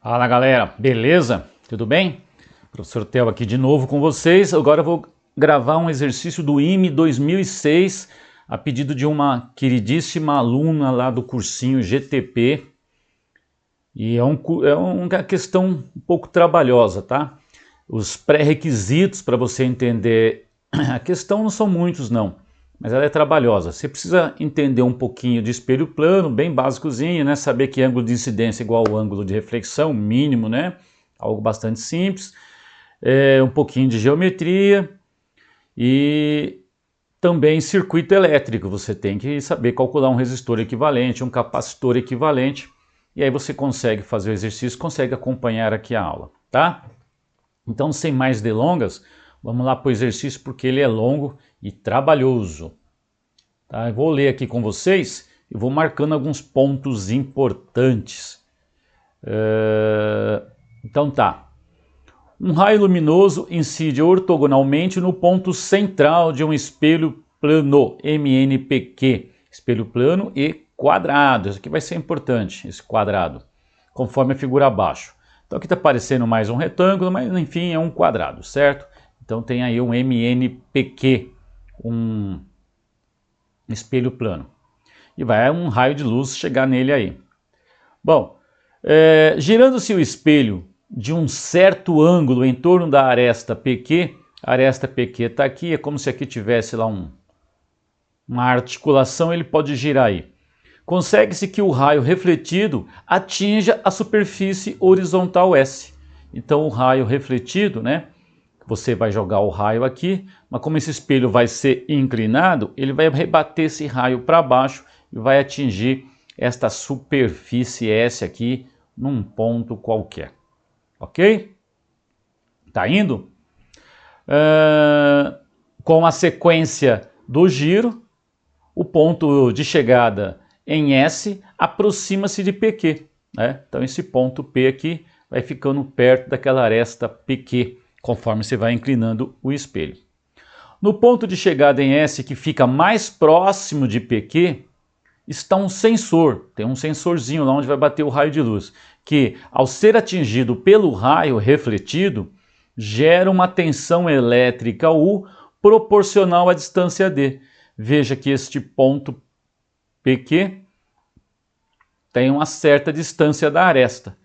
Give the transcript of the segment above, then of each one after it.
Fala galera, beleza? Tudo bem? Professor Theo aqui de novo com vocês. Agora eu vou gravar um exercício do IME 2006 a pedido de uma queridíssima aluna lá do cursinho GTP. E é uma questão um pouco trabalhosa, tá? Os pré-requisitos para você entender a questão não são muitos não, mas ela é trabalhosa. Você precisa entender um pouquinho de espelho plano, bem básicozinho, né? Saber que ângulo de incidência é igual ao ângulo de reflexão, mínimo, né? Algo bastante simples. Um pouquinho de geometria e também circuito elétrico. Você tem que saber calcular um resistor equivalente, um capacitor equivalente. E aí você consegue fazer o exercício, consegue acompanhar aqui a aula, tá? Então, sem mais delongas, vamos lá para o exercício porque ele é longo e trabalhoso. Tá? Eu vou ler aqui com vocês e vou marcando alguns pontos importantes. Então tá. Um raio luminoso incide ortogonalmente no ponto central de um espelho plano, MNPq. Espelho plano e quadrado. Isso aqui vai ser importante, esse quadrado, conforme a figura abaixo. Então aqui está aparecendo mais um retângulo, mas enfim é um quadrado, certo? Então tem aí um MNPq, um espelho plano. E vai um raio de luz chegar nele aí. Bom, girando-se o espelho de um certo ângulo em torno da aresta PQ, a aresta PQ está aqui, é como se aqui tivesse lá uma articulação, ele pode girar aí. Consegue-se que o raio refletido atinja a superfície horizontal S. Então o raio refletido, né? Você vai jogar o raio aqui, mas como esse espelho vai ser inclinado, ele vai rebater esse raio para baixo e vai atingir esta superfície S aqui num ponto qualquer. Ok? Tá indo? Com a sequência do giro, o ponto de chegada em S aproxima-se de PQ. Né? Então esse ponto P aqui vai ficando perto daquela aresta PQ, conforme você vai inclinando o espelho. No ponto de chegada em S, que fica mais próximo de PQ, está um sensor. Tem um sensorzinho lá onde vai bater o raio de luz, que ao ser atingido pelo raio refletido, gera uma tensão elétrica U proporcional à distância D. Veja que este ponto PQ tem uma certa distância da aresta.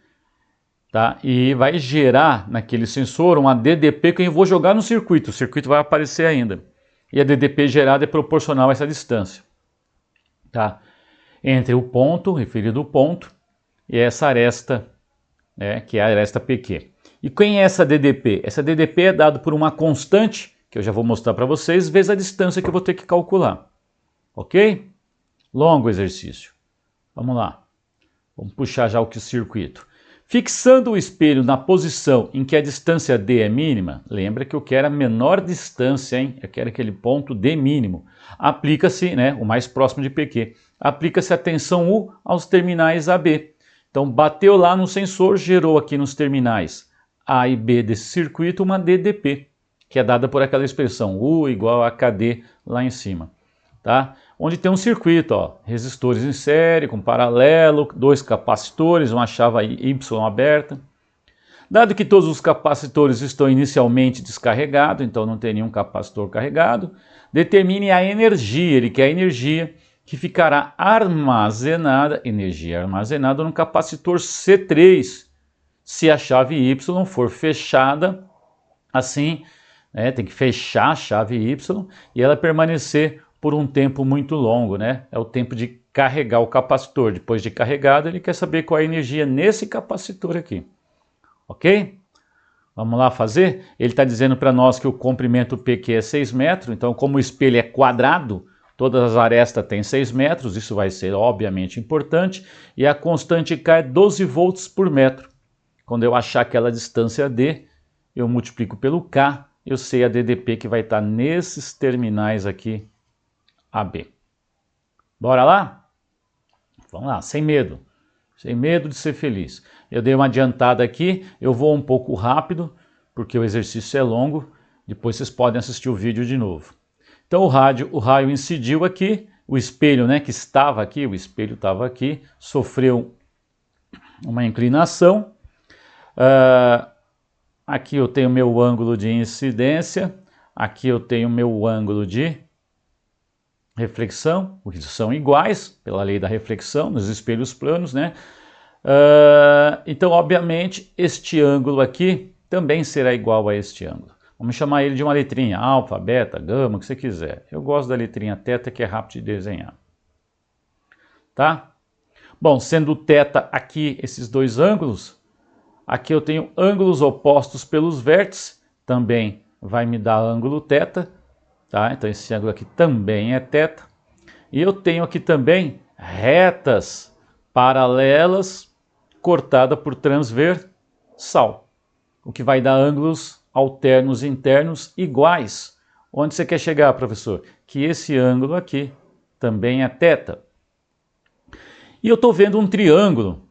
Tá? E vai gerar naquele sensor uma DDP que eu vou jogar no circuito. O circuito vai aparecer ainda. E a DDP gerada é proporcional a essa distância. Tá? Entre o ponto, referido ao ponto, e essa aresta, né, que é a aresta PQ. E quem é essa DDP? Essa DDP é dada por uma constante, que eu já vou mostrar para vocês, vezes a distância que eu vou ter que calcular. Ok? Longo exercício. Vamos lá. Vamos puxar já o circuito. Fixando o espelho na posição em que a distância D é mínima, lembra que eu quero a menor distância, hein? Eu quero aquele ponto D mínimo. Aplica-se, né, o mais próximo de PQ, aplica-se a tensão U aos terminais AB. Então bateu lá no sensor, gerou aqui nos terminais A e B desse circuito uma DDP, que é dada por aquela expressão U igual a KD lá em cima. Tá? Onde tem um circuito, ó, resistores em série, com paralelo, dois capacitores, uma chave Y aberta. Dado que todos os capacitores estão inicialmente descarregados, então não tem nenhum capacitor carregado, determine a energia, ele quer a energia que ficará armazenada, energia armazenada no capacitor C3, se a chave Y for fechada, assim, né, tem que fechar a chave Y e ela permanecer por um tempo muito longo, né? É o tempo de carregar o capacitor. Depois de carregado, ele quer saber qual é a energia nesse capacitor aqui. Ok? Vamos lá fazer? Ele está dizendo para nós que o comprimento PQ é 6 metros, então como o espelho é quadrado, todas as arestas têm 6 metros, isso vai ser obviamente importante, e a constante K é 12 volts por metro. Quando eu achar aquela distância D, eu multiplico pelo K, eu sei a DDP que vai estar nesses terminais aqui, AB. Bora lá? Vamos lá, sem medo de ser feliz. Eu dei uma adiantada aqui, eu vou um pouco rápido, porque o exercício é longo, depois vocês podem assistir o vídeo de novo. Então o raio incidiu aqui, o espelho, né, que estava aqui, o espelho estava aqui, sofreu uma inclinação, Aqui eu tenho meu ângulo de incidência, aqui eu tenho meu ângulo de reflexão, que são iguais pela lei da reflexão nos espelhos planos, né? Então, obviamente, este ângulo aqui também será igual a este ângulo. Vamos chamar ele de uma letrinha, alfa, beta, gama, o que você quiser. Eu gosto da letrinha θ, que é rápido de desenhar. Tá? Bom, sendo o θ aqui esses dois ângulos, aqui eu tenho ângulos opostos pelos vértices, também vai me dar ângulo θ, tá? Então esse ângulo aqui também é θ. E eu tenho aqui também retas paralelas cortada por transversal, o que vai dar ângulos alternos internos iguais. Onde você quer chegar, professor? Que esse ângulo aqui também é θ. E eu estou vendo um triângulo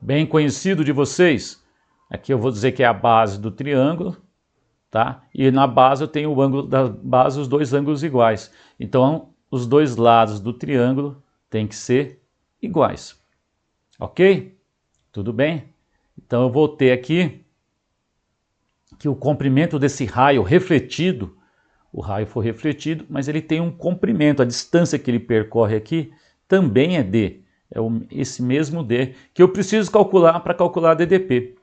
bem conhecido de vocês. Aqui eu vou dizer que é a base do triângulo, tá? E na base eu tenho o ângulo da base, os dois ângulos iguais. Então, os dois lados do triângulo têm que ser iguais. Ok? Tudo bem? Então eu vou ter aqui que o comprimento desse raio refletido, o raio foi refletido, mas ele tem um comprimento, a distância que ele percorre aqui também é d. É esse mesmo d que eu preciso calcular para calcular a DDP.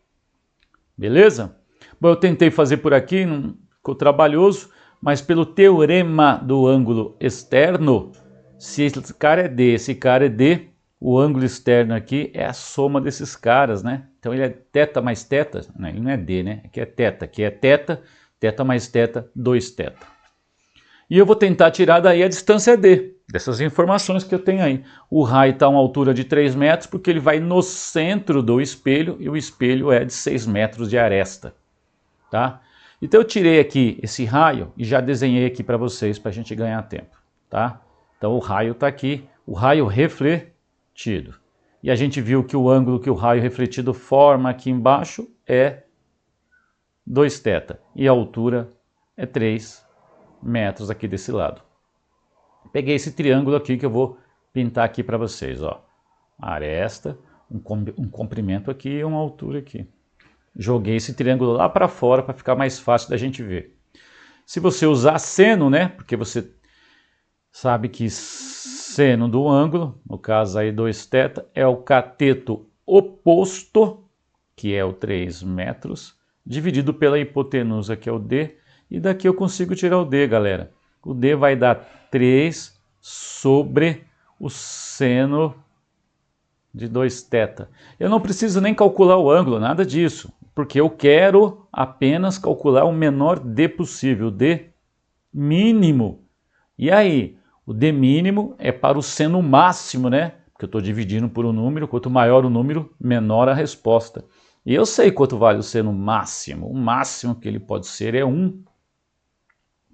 Beleza? Bom, eu tentei fazer por aqui, não ficou trabalhoso, mas pelo teorema do ângulo externo, se esse cara é d, esse cara é d, o ângulo externo aqui é a soma desses caras, né? Então ele é θ mais θ, né? Ele não é d, né? Aqui é θ, aqui é θ, θ mais θ, 2θ. E eu vou tentar tirar daí a distância d, dessas informações que eu tenho aí. O raio está a uma altura de 3 metros, porque ele vai no centro do espelho, e o espelho é de 6 metros de aresta, tá? Então eu tirei aqui esse raio e já desenhei aqui para vocês, para a gente ganhar tempo, tá? Então o raio está aqui, o raio refletido. E a gente viu que o ângulo que o raio refletido forma aqui embaixo é 2θ. E a altura é 3 metros aqui desse lado. Peguei esse triângulo aqui que eu vou pintar aqui para vocês, ó. Aresta, um comprimento aqui e uma altura aqui. Joguei esse triângulo lá para fora para ficar mais fácil da gente ver. Se você usar seno, né? Porque você sabe que seno do ângulo, no caso aí 2θ, é o cateto oposto, que é o 3 metros, dividido pela hipotenusa, que é o d, e daqui eu consigo tirar o d, galera. O d vai dar 3 sobre o seno de 2θ. Eu não preciso nem calcular o ângulo, nada disso, porque eu quero apenas calcular o menor d possível, o d mínimo. E aí, o d mínimo é para o seno máximo, né? Porque eu estou dividindo por um número, quanto maior o número, menor a resposta. E eu sei quanto vale o seno máximo. O máximo que ele pode ser é 1.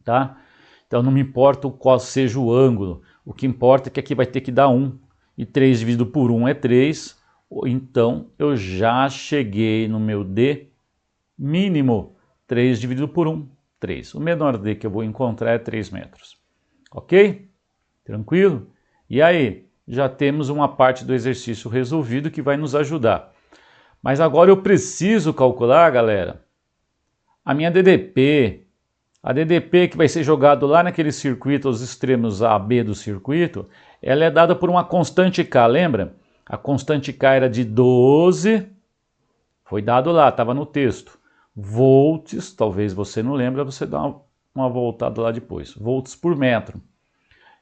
Tá? Então não me importa qual seja o ângulo. O que importa é que aqui vai ter que dar 1. E 3 dividido por 1 é 3. Então eu já cheguei no meu d mínimo. 3 dividido por 1, 3. O menor d que eu vou encontrar é 3 metros. Ok? Tranquilo? E aí, já temos uma parte do exercício resolvido que vai nos ajudar. Mas agora eu preciso calcular, galera, a minha DDP. A DDP que vai ser jogado lá naquele circuito, aos extremos A, B do circuito, ela é dada por uma constante K, lembra? A constante K era de 12, foi dado lá, estava no texto. Volts, talvez você não lembra, você dá uma voltada lá depois. Volts por metro.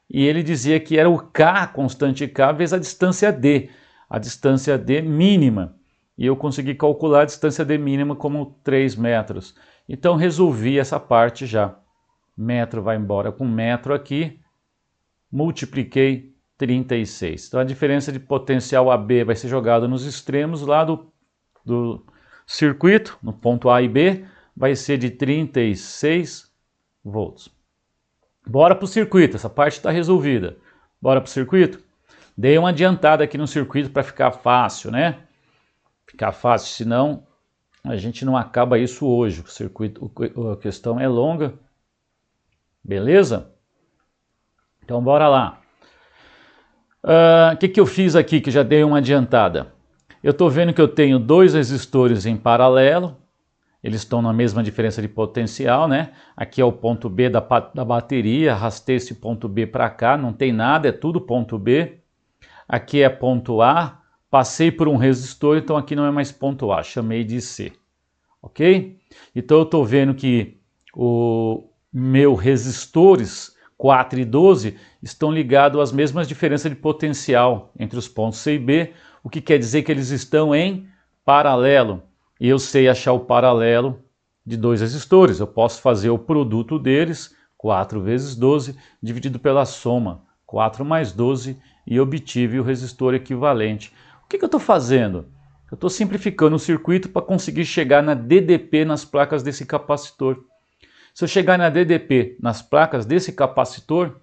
E ele dizia que era o K, constante K, vezes a distância D mínima. E eu consegui calcular a distância D mínima como 3 metros. Então resolvi essa parte já. Metro vai embora com metro aqui, multipliquei 36. Então a diferença de potencial AB vai ser jogada nos extremos lá do circuito, no ponto A e B, vai ser de 36 volts. Bora para o circuito, essa parte está resolvida. Bora para o circuito? Dei uma adiantada aqui no circuito para ficar fácil, né? Ficar fácil, senão a gente não acaba isso hoje. O circuito, a questão é longa. Beleza? Então bora lá. O que eu fiz aqui que já dei uma adiantada? Eu estou vendo que eu tenho dois resistores em paralelo, eles estão na mesma diferença de potencial, né? Aqui é o ponto B da bateria, arrastei esse ponto B para cá, não tem nada, é tudo ponto B. Aqui é ponto A, passei por um resistor, então aqui não é mais ponto A, chamei de C, ok? Então eu estou vendo que o meu resistores 4 e 12 estão ligados às mesmas diferenças de potencial entre os pontos C e B, o que quer dizer que eles estão em paralelo. E eu sei achar o paralelo de dois resistores. Eu posso fazer o produto deles, 4 vezes 12, dividido pela soma, 4 mais 12, e obtive o resistor equivalente. O que eu estou fazendo? Eu estou simplificando o circuito para conseguir chegar na DDP nas placas desse capacitor. Se eu chegar na DDP nas placas desse capacitor,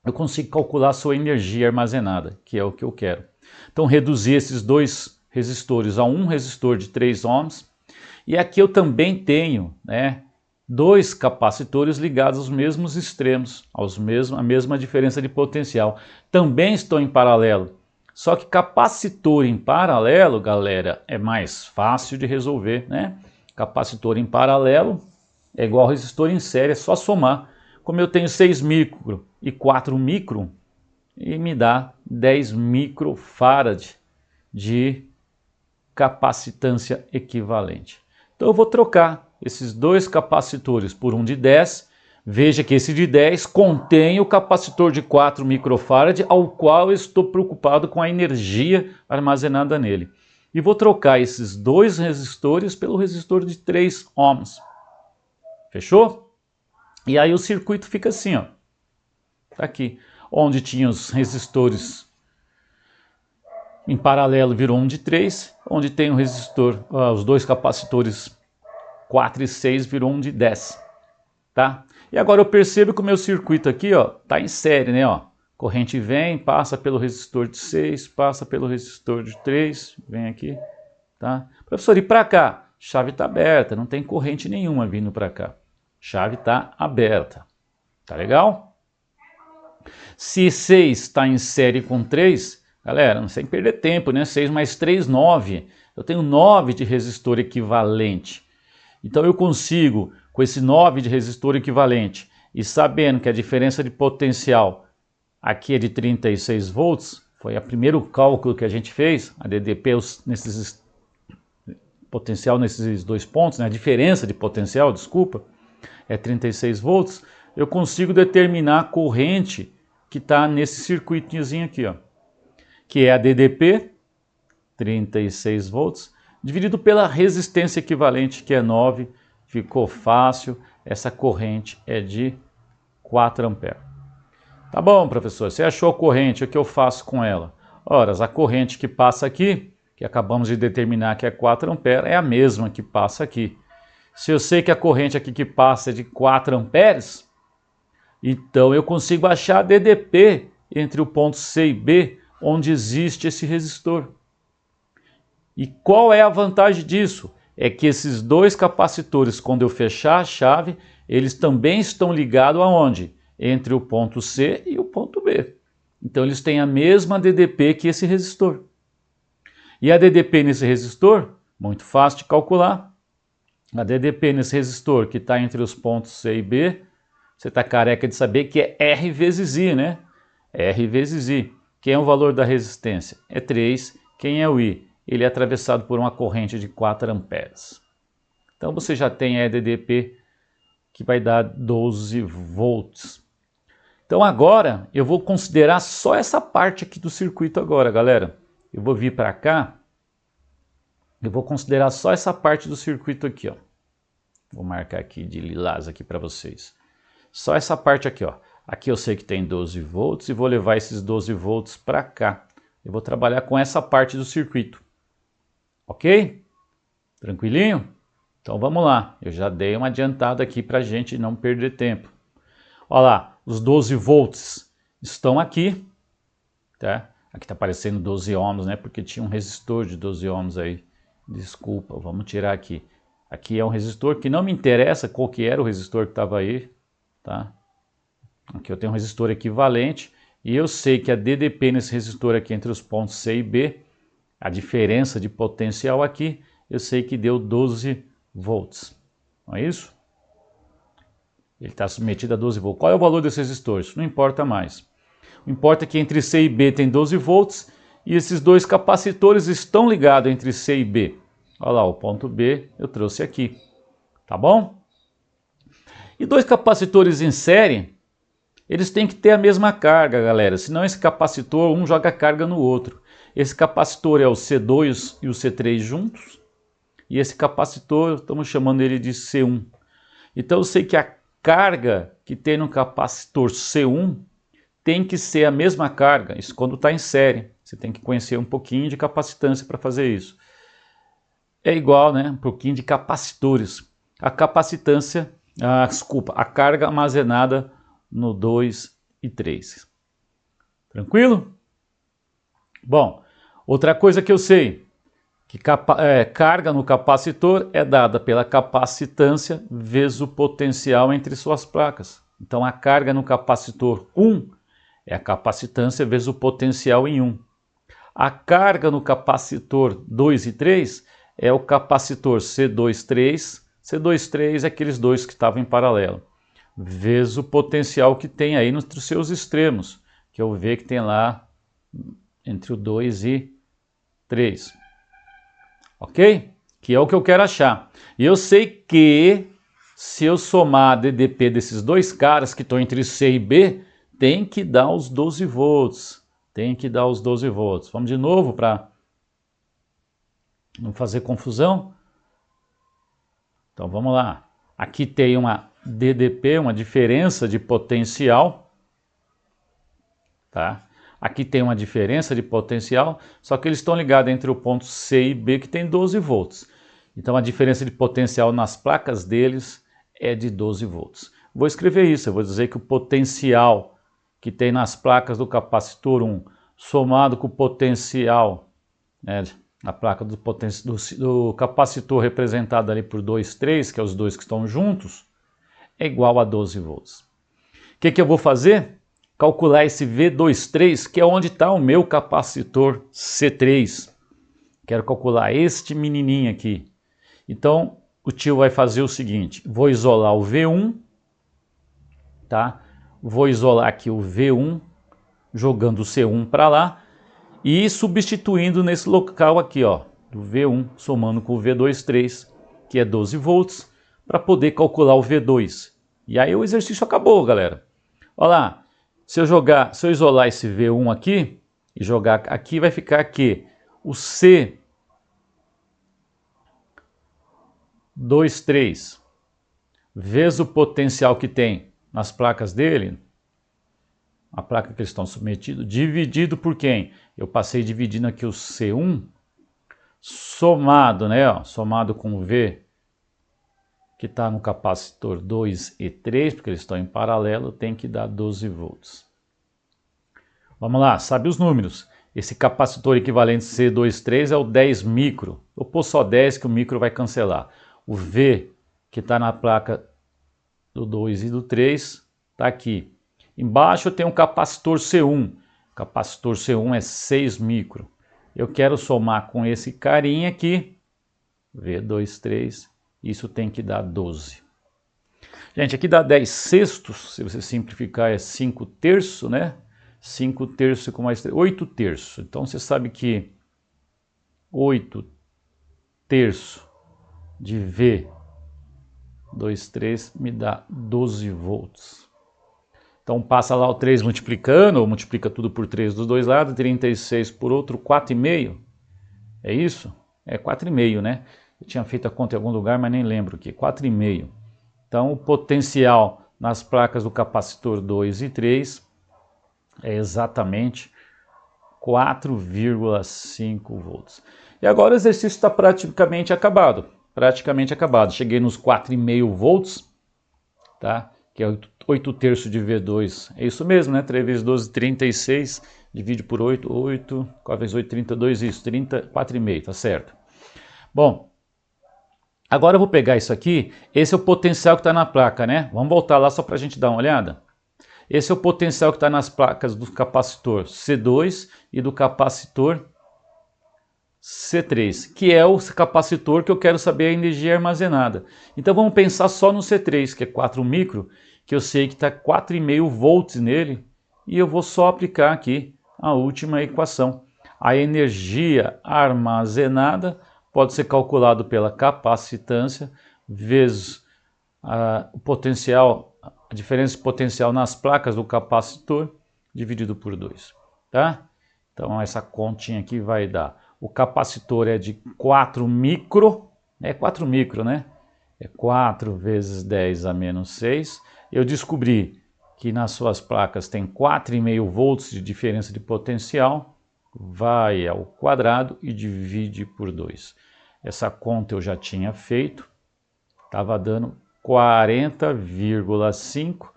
eu consigo calcular a sua energia armazenada, que é o que eu quero. Então, reduzir esses dois resistores a um resistor de 3 ohms. E aqui eu também tenho, né, dois capacitores ligados aos mesmos extremos, a mesma diferença de potencial. Também estão em paralelo. Só que capacitor em paralelo, galera, é mais fácil de resolver, né? Capacitor em paralelo é igual resistor em série, é só somar. Como eu tenho 6 micro e 4 micro, e me dá 10 microfarad de capacitância equivalente. Então eu vou trocar esses dois capacitores por um de 10. Veja que esse de 10 contém o capacitor de 4 microfarad, ao qual eu estou preocupado com a energia armazenada nele. E vou trocar esses dois resistores pelo resistor de 3 ohms. Fechou? E aí o circuito fica assim, ó. Tá aqui. Onde tinha os resistores em paralelo virou um de 3, onde tem o resistor, os dois capacitores 4 e 6 virou um de 10, tá? E agora eu percebo que o meu circuito aqui, ó, tá em série, né, ó. Corrente vem, passa pelo resistor de 6, passa pelo resistor de 3, vem aqui, tá? Professor, e para cá? Chave tá aberta, não tem corrente nenhuma vindo para cá. Chave tá aberta. Tá legal? Se 6 está em série com 3, galera, não sem perder tempo, né? 6 mais 3, 9. Eu tenho 9 de resistor equivalente. Então eu consigo, com esse 9 de resistor equivalente, e sabendo que a diferença de potencial aqui é de 36 volts, foi o primeiro cálculo que a gente fez, a DDP potencial nesses dois pontos, né? A diferença de potencial, desculpa, é 36 volts, eu consigo determinar a corrente que está nesse circuitozinho aqui, ó, que é a DDP, 36 volts, dividido pela resistência equivalente, que é 9, ficou fácil, essa corrente é de 4 amperes. Tá bom, professor, você achou a corrente, o que eu faço com ela? Ora, a corrente que passa aqui, que acabamos de determinar que é 4 amperes, é a mesma que passa aqui. Se eu sei que a corrente aqui que passa é de 4 amperes, então eu consigo achar a DDP entre o ponto C e B, onde existe esse resistor. E qual é a vantagem disso? É que esses dois capacitores, quando eu fechar a chave, eles também estão ligados aonde? Entre o ponto C e o ponto B. Então eles têm a mesma DDP que esse resistor. E a DDP nesse resistor, muito fácil de calcular. A DDP nesse resistor que está entre os pontos C e B, você está careca de saber que é R vezes I, né? R vezes I. Quem é o valor da resistência? É 3. Quem é o I? Ele é atravessado por uma corrente de 4 amperes. Então você já tem a DDP que vai dar 12 volts. Então agora eu vou considerar só essa parte aqui do circuito agora, galera. Eu vou vir para cá, eu vou considerar só essa parte do circuito aqui, ó. Vou marcar aqui de lilás aqui para vocês. Só essa parte aqui, ó. Aqui eu sei que tem 12 volts e vou levar esses 12 volts para cá. Eu vou trabalhar com essa parte do circuito. Ok? Tranquilinho? Então vamos lá. Eu já dei uma adiantada aqui para a gente não perder tempo. Olha lá, os 12 volts estão aqui. Tá? Aqui está aparecendo 12 ohms, né? Porque tinha um resistor de 12 ohms aí. Desculpa, vamos tirar aqui. Aqui é um resistor que não me interessa qual que era o resistor que estava aí. Tá? Aqui eu tenho um resistor equivalente e eu sei que a DDP nesse resistor aqui entre os pontos C e B a diferença de potencial aqui, eu sei que deu 12 volts. Não é isso? Ele está submetido a 12 volts. Qual é o valor desse resistor? Isso não importa mais. O que importa é que entre C e B tem 12 volts e esses dois capacitores estão ligados entre C e B. Olha lá, o ponto B eu trouxe aqui. Tá bom? E dois capacitores em série, eles têm que ter a mesma carga, galera. Senão esse capacitor, um joga carga no outro. Esse capacitor é o C2 e o C3 juntos. E esse capacitor, estamos chamando ele de C1. Então eu sei que a carga que tem no capacitor C1 tem que ser a mesma carga. Isso quando está em série. Você tem que conhecer um pouquinho de capacitância para fazer isso. É igual, né? Um pouquinho de capacitores. A capacitância, a carga armazenada no 2 e 3. Tranquilo? Bom, outra coisa que eu sei, que carga no capacitor é dada pela capacitância vezes o potencial entre suas placas. Então a carga no capacitor 1 é a capacitância vezes o potencial em 1. A carga no capacitor 2 e 3 é o capacitor C2,3. C2,3 é aqueles dois que estavam em paralelo. Vezes o potencial que tem aí nos seus extremos, que é o V que tem lá entre o 2 e 3. Ok? Que é o que eu quero achar. E eu sei que se eu somar a DDP desses dois caras que estão entre C e B, tem que dar os 12 volts. Tem que dar os 12 volts. Vamos de novo para não fazer confusão. Então vamos lá. Aqui tem uma DDP, uma diferença de potencial. Tá? Aqui tem uma diferença de potencial, só que eles estão ligados entre o ponto C e B, que tem 12 volts. Então a diferença de potencial nas placas deles é de 12 volts. Vou escrever isso, eu vou dizer que o potencial que tem nas placas do capacitor 1, somado com o potencial, né, na placa do capacitor representado ali por 2, 3, que é os dois que estão juntos, é igual a 12 volts. O que eu vou fazer? Calcular esse V23, que é onde está o meu capacitor C3. Quero calcular este menininho aqui. Então, o tio vai fazer o seguinte, vou isolar o V1, tá? Vou isolar aqui o V1, jogando o C1 para lá, e substituindo nesse local aqui, ó, do V1, somando com o V23, que é 12 volts, para poder calcular o V2. E aí o exercício acabou, galera. Olha lá. Se eu isolar esse V1 aqui e jogar aqui, vai ficar aqui o C23 vezes o potencial que tem nas placas dele, a placa que eles estão submetidos, dividido por quem? Eu passei dividindo aqui o C1, somado, né, ó, somado com o V que está no capacitor 2 e 3, porque eles estão em paralelo, tem que dar 12 volts. Vamos lá, sabe os números. Esse capacitor equivalente C23 é o 10 micro. Eu pôr só 10 que o micro vai cancelar. O V que está na placa do 2 e do 3 está aqui. Embaixo eu tenho um capacitor C1. O capacitor C1 é 6 micro. Eu quero somar com esse carinha aqui, V23, isso tem que dar 12. Gente, aqui dá 10 sextos, se você simplificar é 5 terços, né? 5 terços com mais 3, 8 terços. Então você sabe que 8 terços de V23 me dá 12 volts. Então passa lá o 3 multiplicando, ou multiplica tudo por 3 dos dois lados, 36 por outro, 4,5. É isso? É 4,5, né? Eu tinha feito a conta em algum lugar, mas nem lembro aqui. 4,5. Então o potencial nas placas do capacitor 2 e 3 é exatamente 4,5 volts. E agora o exercício está praticamente acabado. Cheguei nos 4,5 volts, tá? Que é 8 terços de V2. É isso mesmo, né? 3 vezes 12, 36. Divide por 8, 8. 4 vezes 8, 32. Isso, 4,5, tá certo. Bom, agora eu vou pegar isso aqui. Esse é o potencial que está na placa, né? Vamos voltar lá só para a gente dar uma olhada. Esse é o potencial que está nas placas do capacitor C2 e do capacitor C3, que é o capacitor que eu quero saber a energia armazenada. Então vamos pensar só no C3, que é 4 micro, que eu sei que está 4,5 volts nele, e eu vou só aplicar aqui a última equação. A energia armazenada pode ser calculado pela capacitância vezes o potencial, a diferença de potencial nas placas do capacitor dividido por 2, tá? Então essa continha aqui vai dar, o capacitor é de 4 micro, é 4 micro, né? É 4 vezes 10 a menos 6. Eu descobri que nas suas placas tem 4,5 volts de diferença de potencial, vai ao quadrado e divide por 2. Essa conta eu já tinha feito, estava dando 40,5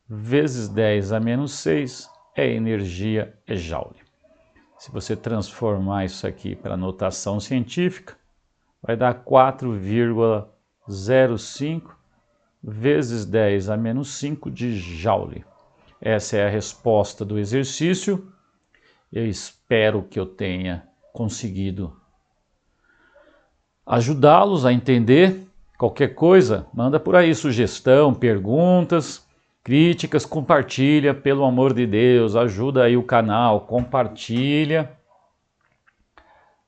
vezes 10 a menos 6 é energia, é joule. Se você transformar isso aqui para notação científica, vai dar 4,05 vezes 10 a menos 5 de joule. Essa é a resposta do exercício. Eu espero que eu tenha conseguido ajudá-los a entender. Qualquer coisa, manda por aí sugestão, perguntas, críticas, compartilha, pelo amor de Deus, ajuda aí o canal, compartilha,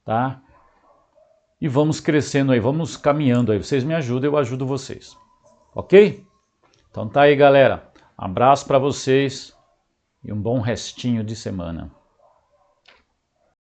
tá? E vamos crescendo aí, vamos caminhando aí, vocês me ajudam, eu ajudo vocês, ok? Então tá aí, galera, abraço para vocês e um bom restinho de semana.